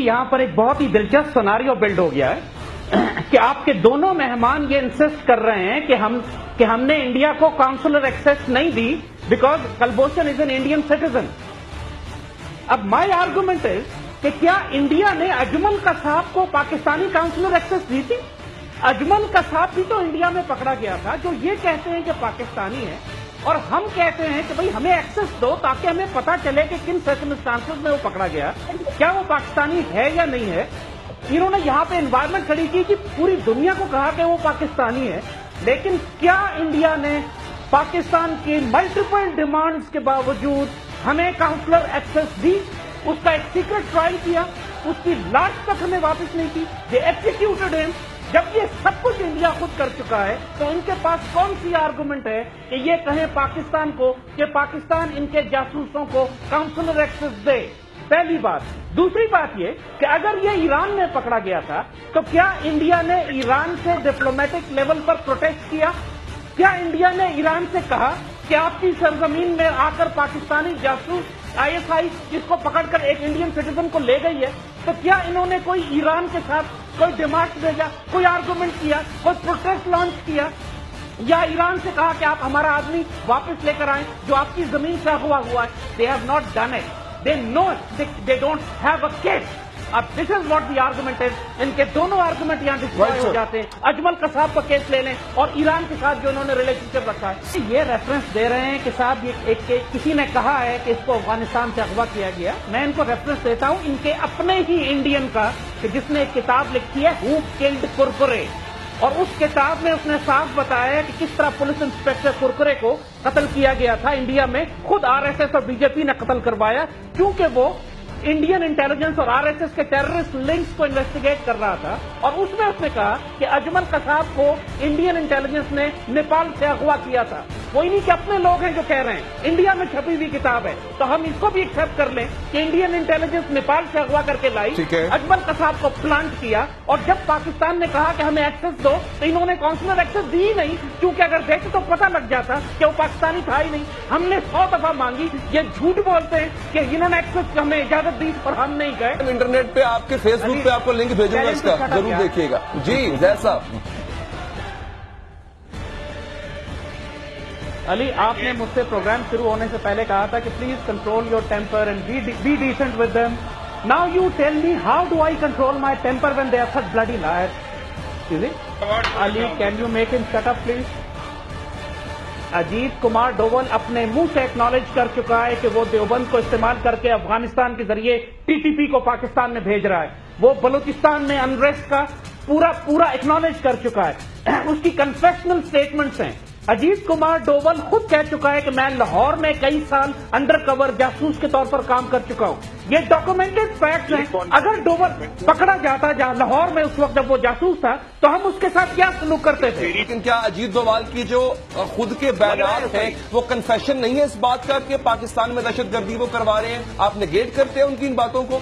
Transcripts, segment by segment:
یہاں پر ایک بہت ہی دلچسپ سناریو بلڈ ہو گیا ہے کہ آپ کے دونوں مہمان یہ انسسٹ کر رہے ہیں کہ ہم نے انڈیا کو کانسولر ایکسیس نہیں دی because Kulbhushan is an Indian citizen. اب مائی آرگومنٹ از کہ کیا انڈیا نے اجمل قصاب کو پاکستانی کانسولر ایکسیس دی تھی؟ اجمل قصاب بھی تو انڈیا میں پکڑا گیا تھا جو یہ کہتے ہیں کہ پاکستانی ہے اور ہم کہتے ہیں کہ بھئی ہمیں ایکسس دو تاکہ ہمیں پتا چلے کہ کن سرکمسٹانسز میں وہ پکڑا گیا، کیا وہ پاکستانی ہے یا نہیں ہے. انہوں نے یہاں پہ انوائرمنٹ کھڑی کی کہ پوری دنیا کو کہا کہ وہ پاکستانی ہے، لیکن کیا انڈیا نے پاکستان کی ملٹیپل ڈیمانڈز کے باوجود ہمیں کاؤنسلر ایکسس دی؟ اس کا ایک سیکرٹ ٹرائل کیا، اس کی لاش تک ہمیں واپس نہیں کی. دے ایکزیکیوٹڈ ہم. جب یہ سب کچھ انڈیا خود کر چکا ہے تو ان کے پاس کون سی آرگومنٹ ہے کہ یہ کہیں پاکستان کو کہ پاکستان ان کے جاسوسوں کو کاؤنسلر ایکسس دے؟ پہلی بات. دوسری بات یہ کہ اگر یہ ایران میں پکڑا گیا تھا تو کیا انڈیا نے ایران سے ڈپلومیٹک لیول پر پروٹیسٹ کیا؟ کیا انڈیا نے ایران سے کہا کہ آپ کی سرزمین میں آ کر پاکستانی جاسوس ISI جس کو پکڑ کر ایک انڈین سٹیزن کو لے گئی ہے، تو کیا انہوں نے کوئی ایران کے ساتھ کوئی ڈیمانڈ بھیجا، کوئی آرگومنٹ کیا، کوئی پروٹیسٹ لانچ کیا، یا ایران سے کہا کہ آپ ہمارا آدمی واپس لے کر آئیں جو آپ کی زمین سے ہوا ہے؟ They have not done it. They know they don't have a case. اب this is what the argument is. ان کے دونوں آرگومنٹ یہاں ڈسٹروائے ہو جاتے ہیں. اجمل قصاب کا کیس لے لیں اور ایران کے ساتھ جو انہوں نے ریلیشن شپ رکھا ہے یہ ریفرنس دے رہے ہیں کہ صاحب یہ کسی نے کہا ہے کہ اس کو افغانستان سے اغوا کیا گیا. میں ان کو ریفرنس دیتا ہوں ان کے اپنے ہی انڈین کا کہ جس نے ایک کتاب لکھی ہے ہو کلڈ کرکرے، اور اس کتاب میں اس نے صاف بتایا ہے کہ کس طرح پولیس انسپیکٹر کرکرے کو قتل کیا گیا تھا انڈیا میں. خود RSS اور BJP نے قتل کروایا کیونکہ وہ انڈین انٹیلیجنس اور RSS کے ٹیررسٹ لنکس کو انویسٹیگیٹ کر رہا تھا. اور اس میں اس نے کہا کہ اجمل قصاب کو انڈین انٹیلیجنس نے نیپال سے اغوا کیا تھا. وہ انہی کے اپنے لوگ ہیں جو کہہ رہے ہیں. انڈیا میں چھپی ہوئی کتاب ہے تو ہم اس کو بھی ایکسپٹ کر لیں کہ انڈین انٹیلیجنس نیپال سے اغوا کر کے لائی، اجمل قصاب کو پلانٹ کیا، اور جب پاکستان نے کہا کہ ہمیں ایکسس دو تو انہوں نے کانسولر ایکسس دی ہی نہیں، کیونکہ اگر دیتے تو پتہ لگ جاتا کہ وہ پاکستانی تھا ہی نہیں. ہم نے 100 دفعہ مانگی. یہ جھوٹ بولتے ہیں کہ انہوں نے ایکسس ہمیں اجازت دی اور ہم نہیں گئے. انٹرنیٹ پہ آپ کے فیس بک پہ آپ کو لنک بھیجوں گا، اس کا ضرور دیکھیے گا. جی زید صاحب. علی، آپ نے مجھ سے پروگرام شروع ہونے سے پہلے کہا تھا کہ please control your temper and be decent with them. Now you tell me how do I control my temper when they are such bloody liars? Ali, can you make him shut up please? Ajit Kumar Doval اپنے منہ سے acknowledge کر چکا ہے کہ وہ دیوبند کو استعمال کر کے افغانستان کے ذریعے TTP کو پاکستان میں بھیج رہا ہے. وہ بلوچستان میں انریسٹ کا پورا ایکنالج کر چکا ہے. اس کی کنفیشنل سٹیٹمنٹس ہیں. اجیت کمار ڈوول خود کہہ چکا ہے کہ میں لاہور میں کئی سال انڈر کور جاسوس کے طور پر کام کر چکا ہوں. یہ ڈاکومنٹڈ فیکٹس ہیں. اگر ڈوول پکڑا جاتا لاہور میں اس وقت جب وہ جاسوس تھا تو ہم اس کے ساتھ کیا سلوک کرتے تھے؟ لیکن کیا اجیت ڈووال کی جو خود کے بیانات ہیں وہ کنفیشن نہیں ہے اس بات کا کہ پاکستان میں دہشت گردی وہ کروا رہے ہیں؟ آپ نیگیٹ کرتے ہیں ان کی ان باتوں کو؟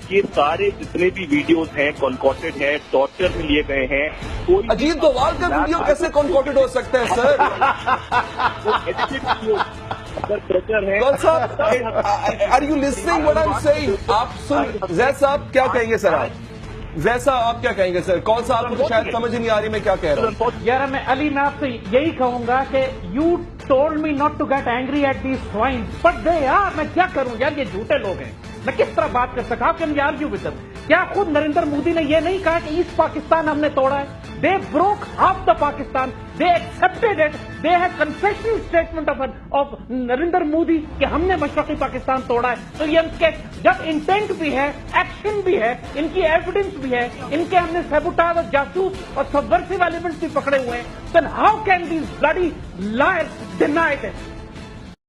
یہ سارے جتنے بھی ویڈیوز ہیں کنکوٹڈ ہیں، ٹارچر میں لیے گئے ہیں. اجیت ڈووال کا ویڈیو کیسے کنکوٹڈ ہو سکتا ہے sir? Are you listening what I am saying? آپ سن. زید صاحب کیا کہیں گے سر؟ زید صاحب آپ کیا کہیں گے سر؟ کون سا آپ کو تو شاید سمجھ نہیں آ رہی میں کیا کہہ رہا ہوں. یار میں علی میں آپ سے یہی کہوں گا کہ you told me not to get angry at these swines but they are. میں کیا کروں یار، یہ جھوٹے لوگ ہیں. میں کس طرح بات کر سکا؟ آپ کین آرگیو ود دیم. کیا خود نریندر مودی نے یہ نہیں کہا کہ ایسٹ پاکستان ہم نے توڑا ہے؟ They broke half the Pakistan. They accepted it. They have confessional statement of Narendra Modi کہ ہم نے مشرقی پاکستان توڑا ہے. تو یہ ان کے جب انٹینٹ بھی ہے، ایکشن بھی ہے، ان کی ایویڈنس بھی ہے، ان کے ہم نے سیبوٹاج اور جاسوس اور سبورسیو ایلیمنٹس بھی پکڑے ہوئے ہیں. Then how can these bloody liars deny it?